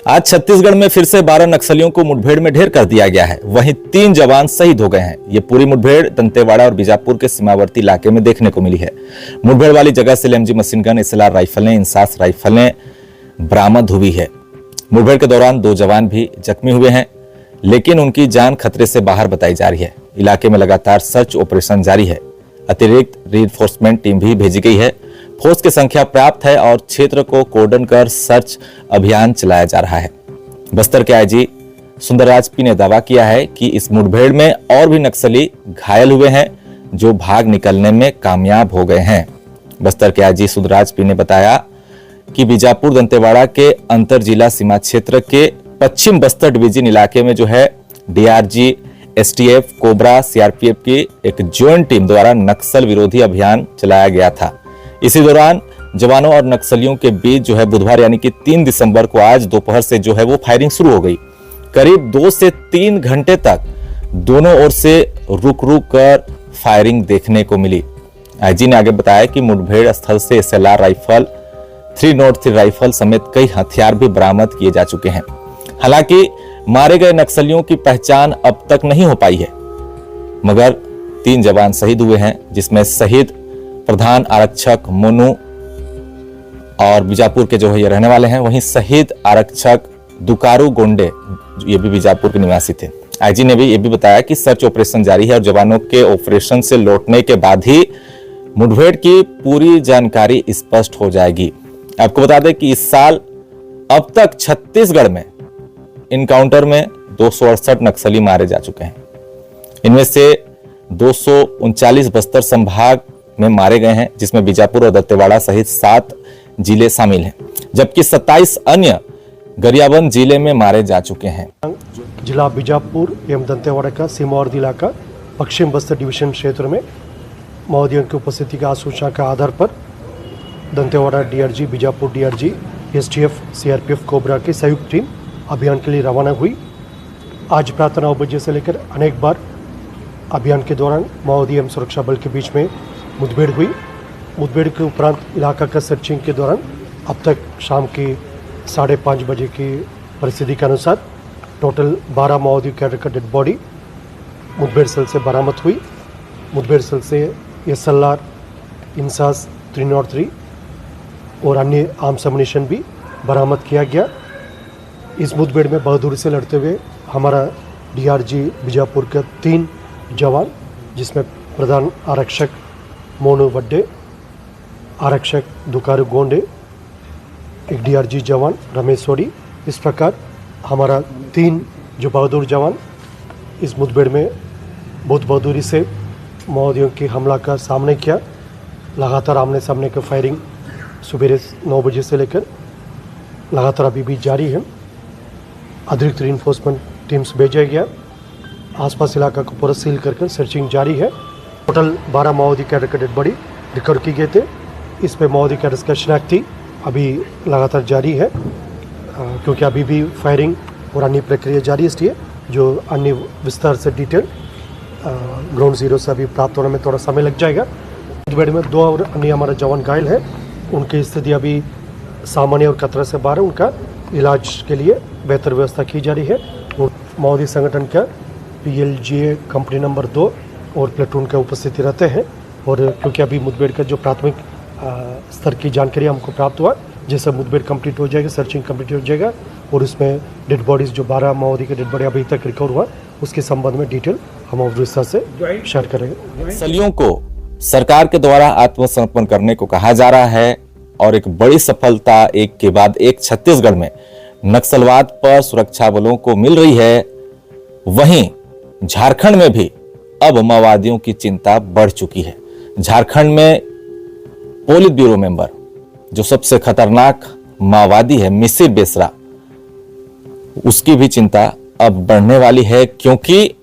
आज छत्तीसगढ़ में फिर से 12 नक्सलियों को मुठभेड़ में ढेर कर दिया गया है। वहीं 3 जवान शहीद हो गए हैं। ये पूरी मुठभेड़ दंतेवाड़ा और बीजापुर के सीमावर्ती इलाके में देखने को मिली है। मुठभेड़ वाली जगह से एलएमजी मशीन गन, एसएलआर राइफलें, इंसास राइफलें बरामद हुई है। मुठभेड़ के दौरान 2 जवान भी जख्मी हुए हैं, लेकिन उनकी जान खतरे से बाहर बताई जा रही है। इलाके में लगातार सर्च ऑपरेशन जारी है। अतिरिक्त रीइंफोर्समेंट टीम भी भेजी गई है। फोर्स की संख्या पर्याप्त है और क्षेत्र को कोर्डन कर सर्च अभियान चलाया जा रहा है। बस्तर के आईजी सुंदरराज पी ने दावा किया है कि इस मुठभेड़ में और भी नक्सली घायल हुए हैं, जो भाग निकलने में कामयाब हो गए हैं। बस्तर के आईजी सुंदरराज पी ने बताया कि बीजापुर दंतेवाड़ा के अंतर जिला सीमा क्षेत्र के पश्चिम बस्तर डिवीजन इलाके में जो है डीआरजी, एसटीएफ, कोबरा, सीआरपीएफ की एक ज्वाइंट टीम द्वारा नक्सल विरोधी अभियान चलाया गया था। इसी दौरान जवानों और नक्सलियों के बीच जो है बुधवार यानी कि 3 दिसंबर को आज दोपहर से जो है वो फायरिंग शुरू हो गई। करीब 2 से 3 घंटे तक दोनों ओर से रुक कर फायरिंग देखने को मिली। आईजी ने आगे बताया कि मुठभेड़ स्थल से एसएलआर राइफल, 303 राइफल समेत कई हथियार भी बरामद किए जा चुके हैं। हालांकि मारे गए नक्सलियों की पहचान अब तक नहीं हो पाई है, मगर 3 जवान शहीद हुए हैं, जिसमें शहीद प्रधान आरक्षक मोनू और बीजापुर के जो है ये रहने वाले हैं। वहीं शहीद आरक्षक दुकारू गोंडे ये भी बीजापुर के निवासी थे। आईजी ने भी ये भी बताया कि सर्च ऑपरेशन जारी है और जवानों के ऑपरेशन से लौटने के बाद ही मुठभेड़ की पूरी जानकारी स्पष्ट हो जाएगी। आपको बता दें कि इस साल अब तक छत्तीसगढ़ में इनकाउंटर में 268 नक्सली मारे जा चुके हैं। इनमें से 239 बस्तर संभाग में मारे गए हैं, जिसमें बीजापुर और दंतेवाड़ा सहित 7 जिले शामिल हैं, जबकि 27 अन्य गरियाबंद जिले में मारे जा चुके हैं। जिला बीजापुर एवं दंतेवाड़ा का सीमावर्ती इलाका पश्चिम बस्तर डिवीजन क्षेत्र में माओवादियों की उपस्थिति का सूचना का आधार पर Dantewada DRG, Bijapur DRG, STF, CRPF, cobra की संयुक्त टीम अभियान के लिए रवाना हुई। आज प्रातः 9 बजे से लेकर अनेक बार अभियान के दौरान माओवादी एवं सुरक्षा बल के बीच में मुठभेड़ हुई। मुठभेड़ के उपरांत इलाका का सर्चिंग के दौरान अब तक शाम के 5:30 बजे की परिस्थिति के अनुसार टोटल 12 माओवादी कैडर का डेड बॉडी मुठभेड़ स्थल से बरामद हुई। मुठभेड़ स्थल से एसएलआर, इंसास 303 और अन्य आर्म्स एमुनिशन भी बरामद किया गया। इस मुठभेड़ में बहादुरी से लड़ते हुए हमारा डीआरजी बीजापुर के 3 जवान, जिसमें प्रधान आरक्षक मोनू वड्डे, आरक्षक दुकारू गोंडे, एक डीआरजी जवान रमेश सोडी, इस प्रकार हमारा 3 जो बहादुर जवान इस मुठभेड़ में बहुत बहादुरी से माओवादियों की हमला का सामने किया। लगातार आमने सामने का फायरिंग सुबह 9 बजे से लेकर लगातार अभी भी जारी है। अतिरिक्त रीइंफोर्समेंट टीम्स भेजा गया। आसपास इलाका को पूरा सील कर सर्चिंग जारी है। टोटल 12 माओवादी कैडर का डेड बॉडी रिकवर की गए थे। इसमें माओवादी कैडर्स का शिनाख्ती अभी लगातार जारी है, क्योंकि अभी भी फायरिंग और अन्य प्रक्रिया जारी है, इसलिए जो अन्य विस्तार से डिटेल ग्राउंड जीरो से अभी प्राप्त होने में थोड़ा समय लग जाएगा। मुठभेड़ में 2 और अन्य हमारा जवान घायल है। उनकी स्थिति अभी सामान्य और खतरा से बाहर है। उनका इलाज के लिए बेहतर व्यवस्था की जा रही है। माओवादी संगठन का PLGA कंपनी नंबर 2 और प्लेटून का उपस्थिति रहते हैं। और क्योंकि अभी मुठभेड़ का जो प्राथमिक स्तर की जानकारी हमको प्राप्त हुआ, जैसे मुठभेड़ कंप्लीट हो जाएगा, सर्चिंग कंप्लीट हो जाएगा और उसमें डेड बॉडीज जो 12 माओवादी के डेड बॉडी अभी तक रिकवर हुआ, उसके संबंध में डिटेल हम विस्तार से शेयर करेंगे। नक्सलियों को सरकार के द्वारा आत्मसमर्पण करने को कहा जा रहा है और एक बड़ी सफलता एक के बाद एक छत्तीसगढ़ में नक्सलवाद पर सुरक्षा बलों को मिल रही है। वहीं झारखंड में भी अब माओवादियों की चिंता बढ़ चुकी है। झारखंड में पोलित ब्यूरो मेंबर जो सबसे खतरनाक माओवादी है मिसिर बेसरा, उसकी भी चिंता अब बढ़ने वाली है, क्योंकि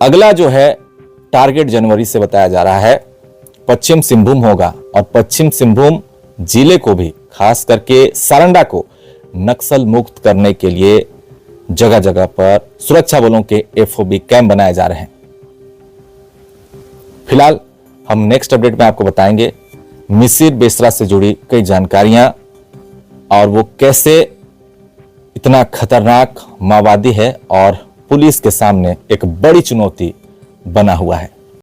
अगला जो है टारगेट जनवरी से बताया जा रहा है पश्चिम सिंहभूम होगा और पश्चिम सिंहभूम जिले को भी, खास करके सारंडा को नक्सल मुक्त करने के लिए जगह जगह पर सुरक्षा बलों के FOB कैंप बनाए जा रहे हैं। फिलहाल हम नेक्स्ट अपडेट में आपको बताएंगे मिसिर बेसरा से जुड़ी कई जानकारियां और वो कैसे इतना खतरनाक माओवादी है और पुलिस के सामने एक बड़ी चुनौती बना हुआ है।